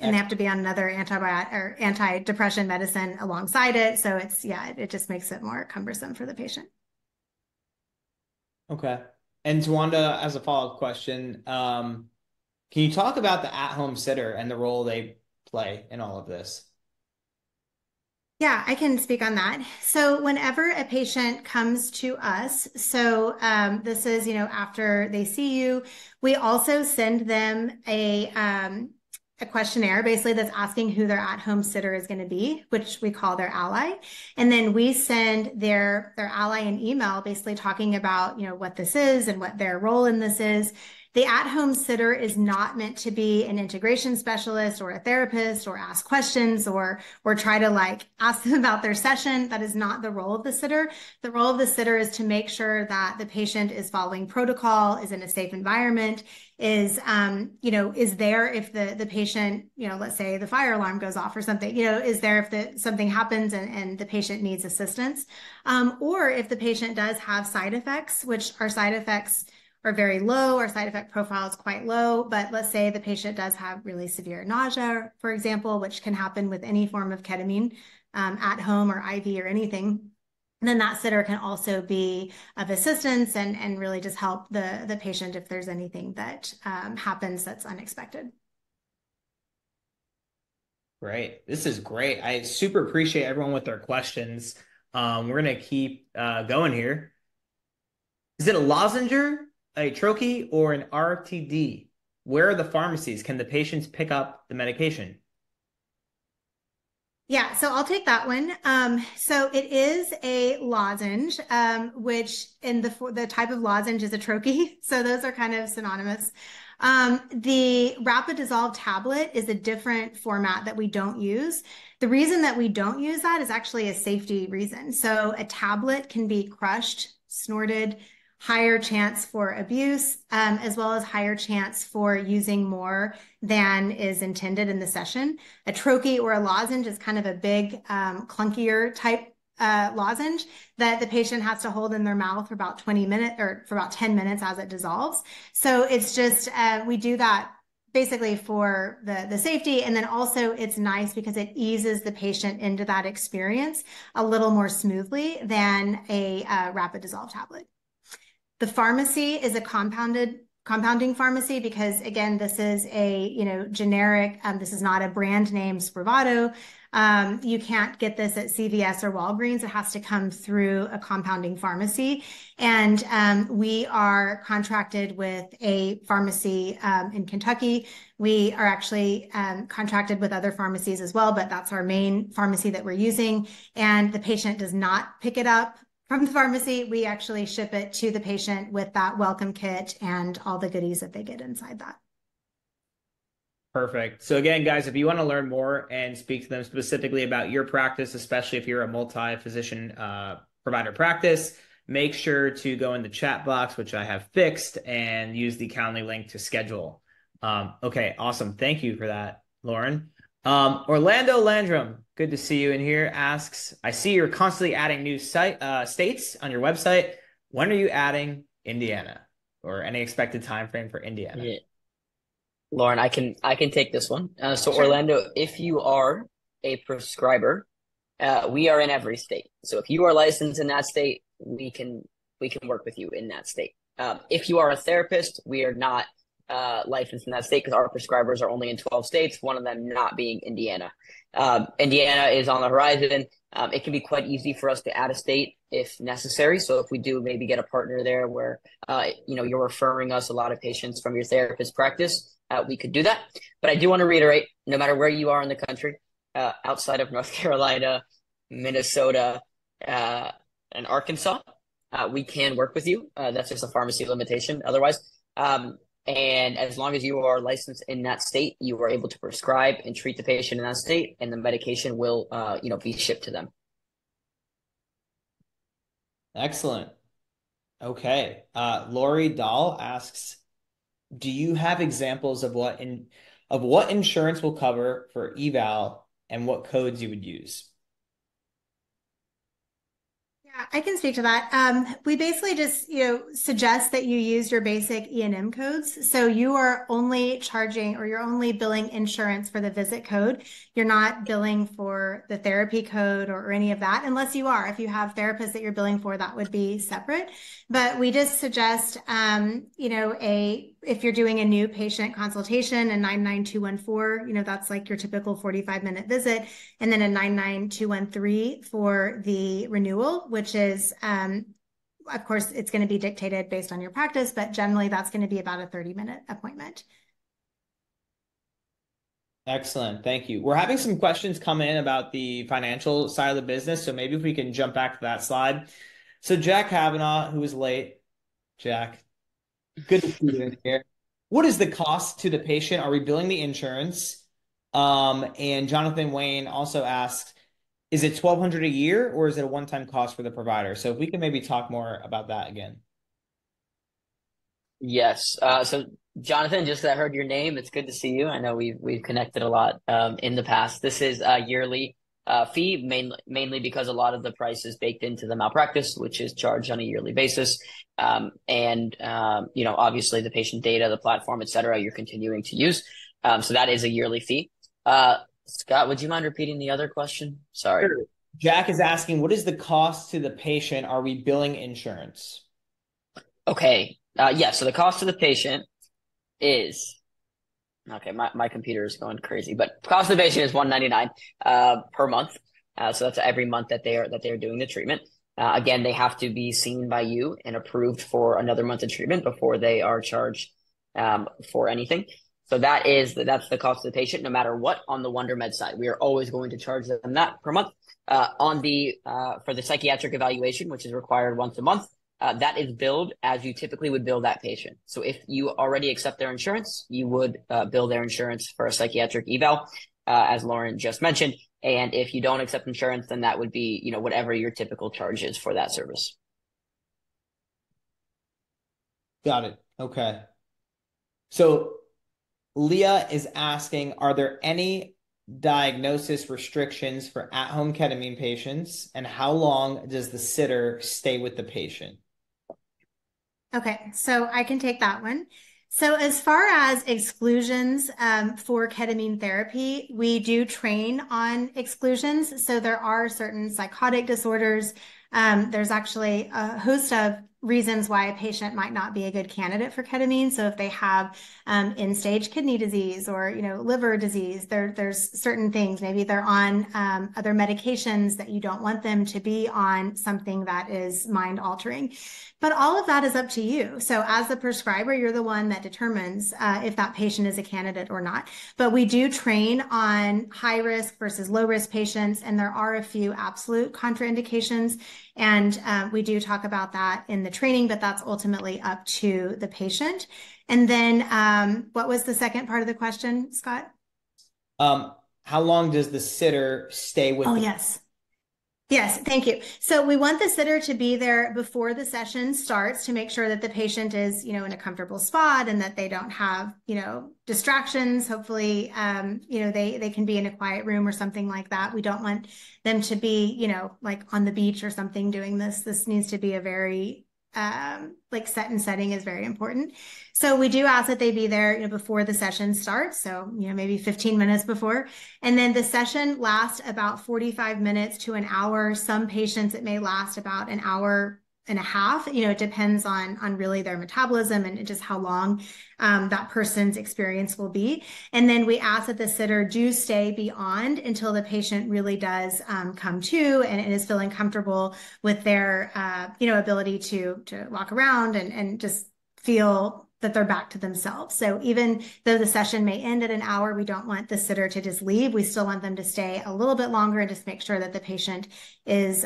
S3: And they have to be on another antibiotic or antidepressant medicine alongside it. So it just makes it more cumbersome for the patient.
S1: Okay. And Tawanda, as a follow-up question, can you talk about the at-home sitter and the role they play in all of this?
S3: Yeah, I can speak on that. So whenever a patient comes to us, so this is, after they see you, we also send them a questionnaire basically that's asking who their at-home sitter is going to be, which we call their ally. And then we send their ally an email basically talking about, what this is and what their role in this is. The at-home sitter is not meant to be an integration specialist or a therapist or ask questions or try to ask them about their session. That is not the role of the sitter. The role of the sitter is to make sure that the patient is following protocol, is in a safe environment, is there if the patient, let's say the fire alarm goes off or something, is there if something happens and the patient needs assistance, or if the patient does have side effects, which our side effects are very low. Our side effect profile is quite low, but let's say the patient does have really severe nausea, for example, which can happen with any form of ketamine at home or IV or anything. And then that sitter can also be of assistance and really just help the patient if there's anything that happens that's unexpected.
S1: Great. This is great. I super appreciate everyone with their questions. We're going to keep going here. Is it a lozenge, a troche, or an RTD? Where are the pharmacies? Can the patients pick up the medication?
S3: Yeah, so I'll take that one. So it is a lozenge, which in the type of lozenge is a troche. So those are kind of synonymous. The rapid dissolve tablet is a different format that we don't use. The reason that we don't use that is actually a safety reason. So a tablet can be crushed, snorted, higher chance for abuse, as well as higher chance for using more than is intended in the session. A troche or a lozenge is kind of a big, clunkier type lozenge that the patient has to hold in their mouth for about 20 minutes or for about 10 minutes as it dissolves. So it's just, we do that basically for the safety. And then also it's nice because it eases the patient into that experience a little more smoothly than a rapid dissolve tablet. The pharmacy is a compounding pharmacy because again, this is a generic. This is not a brand name Spravato. You can't get this at CVS or Walgreens. It has to come through a compounding pharmacy, and we are contracted with a pharmacy in Kentucky. We are actually contracted with other pharmacies as well, but that's our main pharmacy that we're using. And the patient does not pick it up from the pharmacy. We actually ship it to the patient with that welcome kit and all the goodies that they get inside that.
S1: Perfect. So again, guys, if you want to learn more and speak to them specifically about your practice, especially if you're a multi-physician provider practice, make sure to go in the chat box, which I have fixed, and use the Calendly link to schedule. Okay, awesome. Thank you for that, Lauren. Orlando Landrum, good to see you in here, asks, I see you're constantly adding new states on your website. When are you adding Indiana, or any expected time frame for Indiana?
S2: Yeah. Lauren, I can take this one. So
S3: Sure.
S2: Orlando, if you are a prescriber, we are in every state. So if you are licensed in that state, we can work with you in that state. If you are a therapist, we are not licensed in that state because our prescribers are only in 12 states, one of them not being Indiana. Indiana is on the horizon. It can be quite easy for us to add a state if necessary. So if we do maybe get a partner there where you're referring us a lot of patients from your therapist practice, we could do that. But I do want to reiterate, no matter where you are in the country, outside of North Carolina, Minnesota, and Arkansas, we can work with you. That's just a pharmacy limitation otherwise. And as long as you are licensed in that state, you are able to prescribe and treat the patient in that state, and the medication will, be shipped to them.
S1: Excellent. Okay. Lori Dahl asks, do you have examples of what insurance will cover for eval and what codes you would use?
S3: Yeah, I can speak to that. We basically just, suggest that you use your basic E&M codes. So you are only charging or you're only billing insurance for the visit code. You're not billing for the therapy code or any of that, unless you are. If you have therapists that you're billing for, that would be separate. But we just suggest, if you're doing a new patient consultation, a 99214, that's like your typical 45-minute visit, and then a 99213 for the renewal, which is, of course, it's going to be dictated based on your practice, but generally that's going to be about a 30-minute appointment.
S1: Excellent. Thank you. We're having some questions come in about the financial side of the business, so maybe if we can jump back to that slide. So Jack Kavanaugh, who was late, Jack, good to see you in here. What is the cost to the patient? Are we billing the insurance? And Jonathan Wayne also asked, is it $1,200 a year or is it a one-time cost for the provider? So if we can maybe talk more about that again.
S2: Yes. So Jonathan, just that I heard your name, it's good to see you. I know we've connected a lot in the past. This is a yearly fee, mainly because a lot of the price is baked into the malpractice, which is charged on a yearly basis. Obviously the patient data, the platform, et cetera, you're continuing to use. So that is a yearly fee. Scott, would you mind repeating the other question? Sorry.
S1: Sure. Jack is asking, what is the cost to the patient? Are we billing insurance?
S2: Okay. So the cost to the patient is, okay, my computer is going crazy, but cost of the patient is $199 per month. So that's every month that they are doing the treatment. Again, they have to be seen by you and approved for another month of treatment before they are charged for anything. So that's the cost of the patient, no matter what. On the Wondermed side, we are always going to charge them that per month. For the psychiatric evaluation, which is required once a month, that is billed as you typically would bill that patient. So if you already accept their insurance, you would bill their insurance for a psychiatric eval, as Lauren just mentioned. And if you don't accept insurance, then that would be, whatever your typical charge is for that service.
S1: Got it. Okay. So Leah is asking, are there any diagnosis restrictions for at-home ketamine patients, and how long does the sitter stay with the patient?
S3: Okay, so I can take that one. So as far as exclusions for ketamine therapy, we do train on exclusions. So there are certain psychotic disorders. There's actually a host of reasons why a patient might not be a good candidate for ketamine. So if they have end-stage kidney disease or liver disease, there's certain things. Maybe they're on other medications that you don't want them to be on, something that is mind-altering. But all of that is up to you. So as the prescriber, you're the one that determines if that patient is a candidate or not. But we do train on high risk versus low risk patients, and there are a few absolute contraindications. And we do talk about that in the the training, but that's ultimately up to the patient. And then what was the second part of the question, Scott?
S1: How long does the sitter stay with
S3: Oh,
S1: the
S3: yes. Yes, thank you. So we want the sitter to be there before the session starts to make sure that the patient is, in a comfortable spot and that they don't have, distractions. Hopefully, they can be in a quiet room or something like that. We don't want them to be, like on the beach or something doing this. This needs to be a very like set and setting is very important. So we do ask that they be there, before the session starts. So, maybe 15 minutes before. And then the session lasts about 45 minutes to an hour. Some patients, it may last about an hour and a half. It depends on really their metabolism and just how long that person's experience will be. And then we ask that the sitter do stay beyond until the patient really does come to and is feeling comfortable with their ability to walk around and just feel that they're back to themselves. So even though the session may end at an hour, we don't want the sitter to just leave. We still want them to stay a little bit longer and just make sure that the patient is,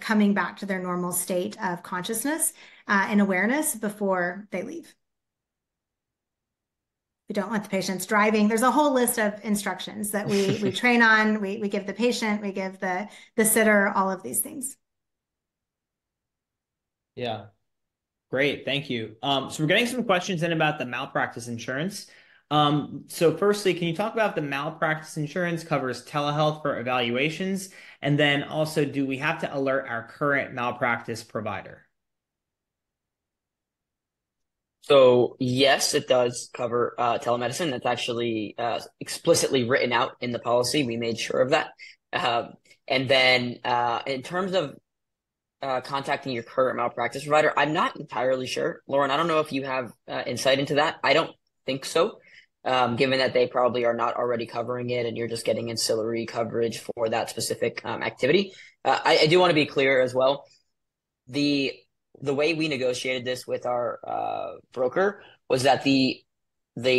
S3: coming back to their normal state of consciousness and awareness before they leave. We don't want the patients driving. There's a whole list of instructions that we train on. We give the patient, we give the sitter, all of these things.
S1: Yeah. Great, thank you. So we're getting some questions in about the malpractice insurance. So firstly, can you talk about the malpractice insurance covers telehealth for evaluations? And then also, do we have to alert our current malpractice provider?
S2: So yes, it does cover telemedicine. That's actually explicitly written out in the policy. We made sure of that. And then in terms of contacting your current malpractice provider, I'm not entirely sure. Lauren, I don't know if you have insight into that. I don't think so, given that they probably are not already covering it and you're just getting ancillary coverage for that specific activity. I do want to be clear as well. The way we negotiated this with our broker was that the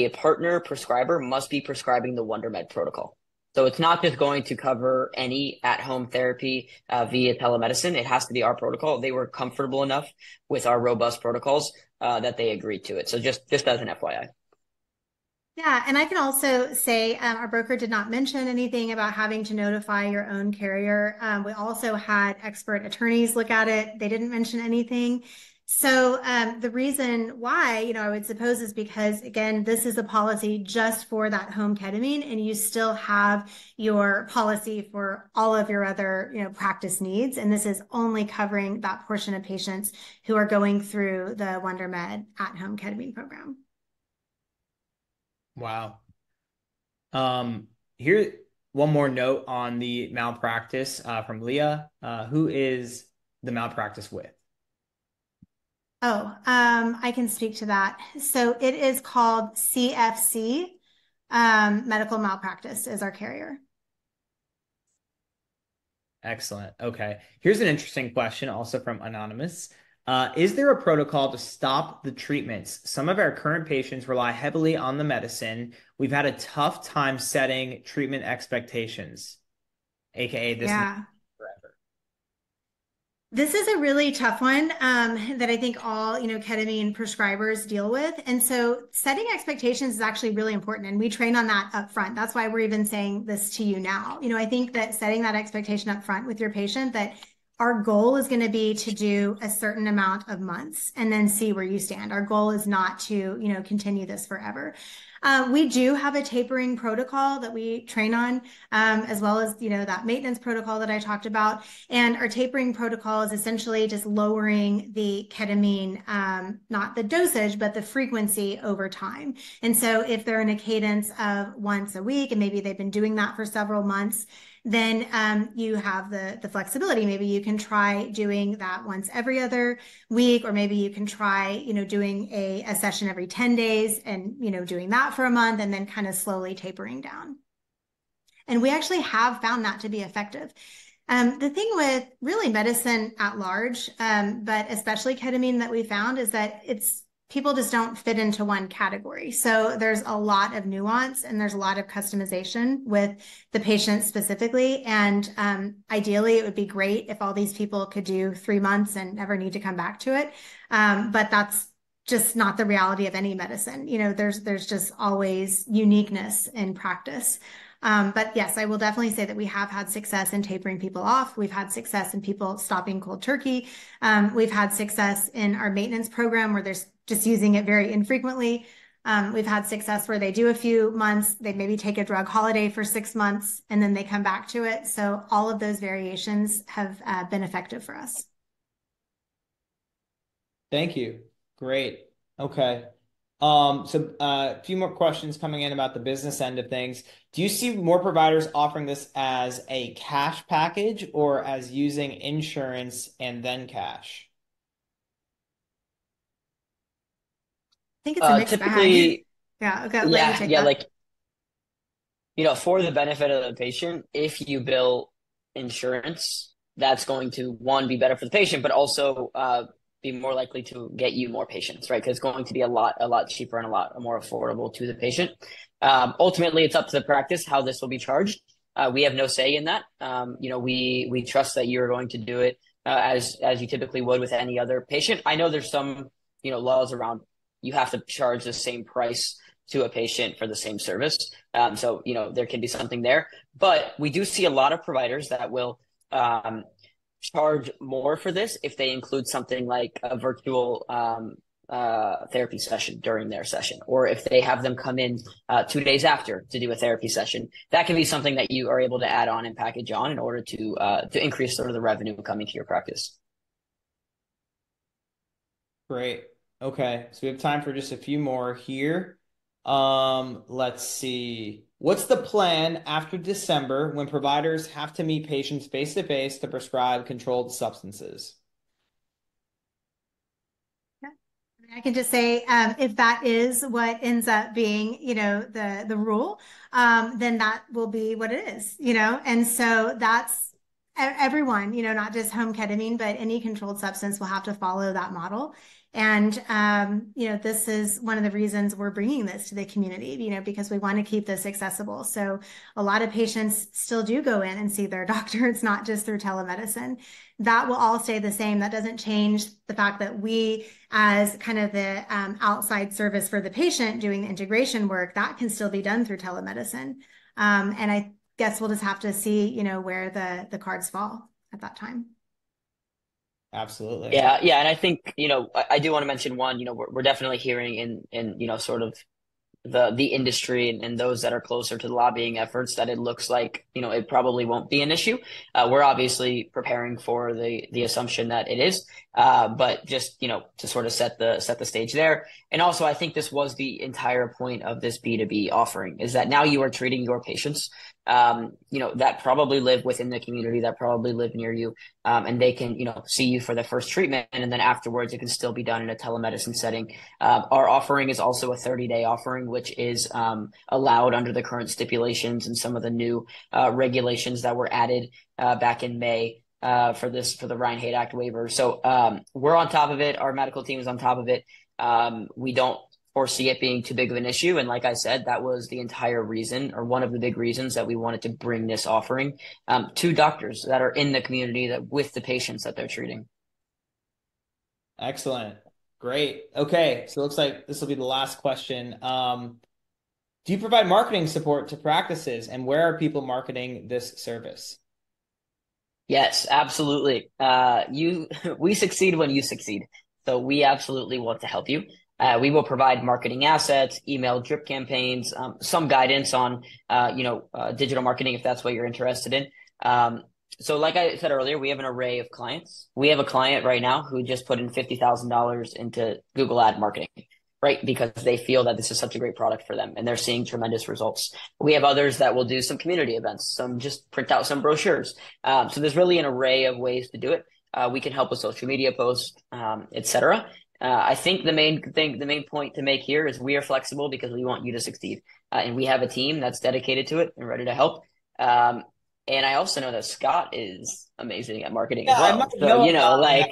S2: partner prescriber must be prescribing the Wondermed protocol. So it's not just going to cover any at-home therapy via telemedicine. It has to be our protocol. They were comfortable enough with our robust protocols that they agreed to it. So just as an FYI.
S3: Yeah, and I can also say our broker did not mention anything about having to notify your own carrier. We also had expert attorneys look at it. They didn't mention anything. So the reason why, I would suppose is because, again, this is a policy just for that home ketamine, and you still have your policy for all of your other, practice needs. And this is only covering that portion of patients who are going through the Wondermed at-home ketamine program.
S1: Wow. Here, one more note on the malpractice from Leah. Who is the malpractice with?
S3: Oh, I can speak to that. So it is called CFC, Medical Malpractice is our carrier.
S1: Excellent. Okay. Here's an interesting question also from Anonymous. Is there a protocol to stop the treatments? Some of our current patients rely heavily on the medicine. We've had a tough time setting treatment expectations, aka this.
S3: Yeah. This is a really tough one that I think all, ketamine prescribers deal with. And so setting expectations is actually really important. And we train on that up front. That's why we're even saying this to you now. I think that setting that expectation up front with your patient, that our goal is going to be to do a certain amount of months and then see where you stand. Our goal is not to, continue this forever. We do have a tapering protocol that we train on, as well as, that maintenance protocol that I talked about. And our tapering protocol is essentially just lowering the ketamine, not the dosage, but the frequency over time. And so if they're in a cadence of once a week, and maybe they've been doing that for several months, then you have the flexibility. Maybe you can try doing that once every other week, or maybe you can try, doing a session every 10 days and, doing that for a month and then kind of slowly tapering down. And we actually have found that to be effective. The thing with really medicine at large, but especially ketamine that we found is that it's people just don't fit into one category. So there's a lot of nuance and there's a lot of customization with the patient specifically. And ideally, it would be great if all these people could do 3 months and never need to come back to it. But that's just not the reality of any medicine. There's just always uniqueness in practice. But yes, I will definitely say that we have had success in tapering people off. We've had success in people stopping cold turkey. We've had success in our maintenance program where there's just using it very infrequently. We've had success where they do a few months, they maybe take a drug holiday for 6 months, and then they come back to it. So all of those variations have been effective for us.
S1: Thank you. Great. Okay. So a few more questions coming in about the business end of things. Do you see more providers offering this as a cash package or as using insurance and then cash?
S3: I think it's a mixed bag.
S2: Typically,
S3: Yeah, okay, I'll let you
S2: yeah,
S3: take
S2: yeah,
S3: that.
S2: like, for the benefit of the patient, if you bill insurance, that's going to, one, be better for the patient, but also be more likely to get you more patients, right? Because it's going to be a lot cheaper and a lot more affordable to the patient. Ultimately, it's up to the practice how this will be charged. We have no say in that. We trust that you're going to do it as you typically would with any other patient. I know there's some laws around you have to charge the same price to a patient for the same service. So there can be something there, but we do see a lot of providers that will charge more for this if they include something like a virtual therapy session during their session, or if they have them come in 2 days after to do a therapy session. That can be something that you are able to add on and package on in order to increase sort of the revenue coming to your practice.
S1: Great. Okay. So we have time for just a few more here. Let's see. What's the plan after December when providers have to meet patients face to face to prescribe controlled substances?
S3: I can just say, if that is what ends up being, the rule, then that will be what it is, And so that's everyone, not just home ketamine, but any controlled substance will have to follow that model. And, this is one of the reasons we're bringing this to the community, because we want to keep this accessible. So a lot of patients still do go in and see their doctor. It's not just through telemedicine. That will all stay the same. That doesn't change the fact that we, as kind of the outside service for the patient doing the integration work, that can still be done through telemedicine. And I guess we'll just have to see, where the cards fall at that time.
S1: Absolutely.
S2: Yeah, yeah, and I think I do want to mention one. We're definitely hearing in sort of the industry and those that are closer to the lobbying efforts that it looks like it probably won't be an issue. We're obviously preparing for the assumption that it is, but just to sort of set the stage there. And also, I think this was the entire point of this B2B offering, is that now you are treating your patients that probably live within the community, that probably live near you, and they can see you for the first treatment, and then afterwards it can still be done in a telemedicine setting. Our offering is also a 30-day offering, which is allowed under the current stipulations and some of the new regulations that were added back in May for the Ryan-Haight Act waiver. So we're on top of it. Our medical team is on top of it. We don't foresee it being too big of an issue. And like I said, that was the entire reason, or one of the big reasons, that we wanted to bring this offering to doctors that are in the community, that with the patients that they're treating.
S1: Excellent. Great. Okay. So it looks like this will be the last question. Do you provide marketing support to practices, and where are people marketing this service?
S2: Yes, absolutely. We succeed when you succeed. So we absolutely want to help you. We will provide marketing assets, email drip campaigns, some guidance on, digital marketing if that's what you're interested in. So like I said earlier, we have an array of clients. We have a client right now who just put in $50,000 into Google ad marketing, right? Because they feel that this is such a great product for them and they're seeing tremendous results. We have others that will do some community events, some just print out some brochures. So there's really an array of ways to do it. We can help with social media posts, etc. I think the main point to make here is we are flexible because we want you to succeed. And we have a team that's dedicated to it and ready to help. And I also know that Scott is amazing at marketing as well. So,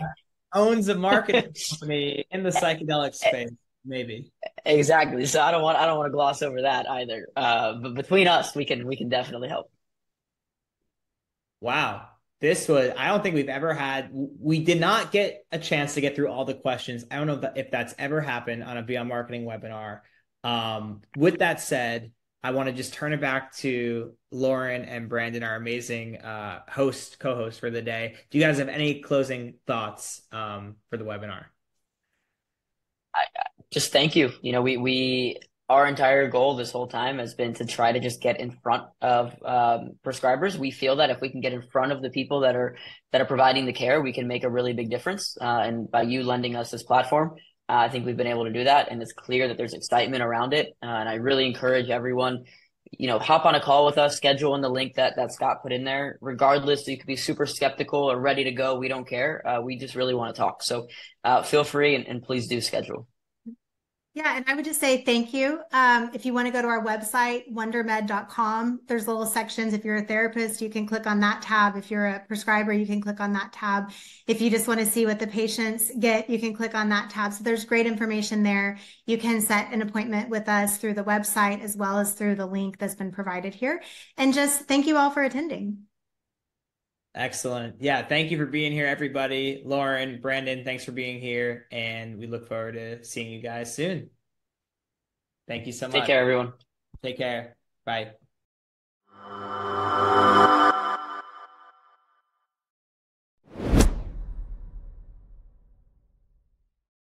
S1: Owns a marketing company in the psychedelic space. maybe.
S2: Exactly. So I don't want to gloss over that either. But between us, we can definitely help.
S1: Wow. This was, I don't think we've ever had, we did not get a chance to get through all the questions. I don't know if that's ever happened on a Beyond Marketing webinar. With that said, I want to just turn it back to Lauren and Brandon, our amazing co-host for the day. Do you guys have any closing thoughts for the webinar?
S2: Just thank you. You know, we our entire goal this whole time has been to try to just get in front of prescribers. We feel that if we can get in front of the people that are providing the care, we can make a really big difference. And by you lending us this platform, I think we've been able to do that. And it's clear that there's excitement around it. And I really encourage everyone, you know, hop on a call with us, schedule in the link that Scott put in there. Regardless, you could be super skeptical or ready to go. We don't care. We just really want to talk. So feel free and please do schedule.
S3: Yeah, and I would just say thank you. If you want to go to our website, wondermed.com, there's little sections. If you're a therapist, you can click on that tab. If you're a prescriber, you can click on that tab. If you just want to see what the patients get, you can click on that tab. So there's great information there. You can set an appointment with us through the website as well as through the link that's been provided here. And just thank you all for attending.
S1: Excellent. Yeah, thank you for being here, everybody. Lauren, Brandon, thanks for being here, and we look forward to seeing you guys soon. Thank you so
S2: Take
S1: much.
S2: care, everyone.
S1: Take care. Bye.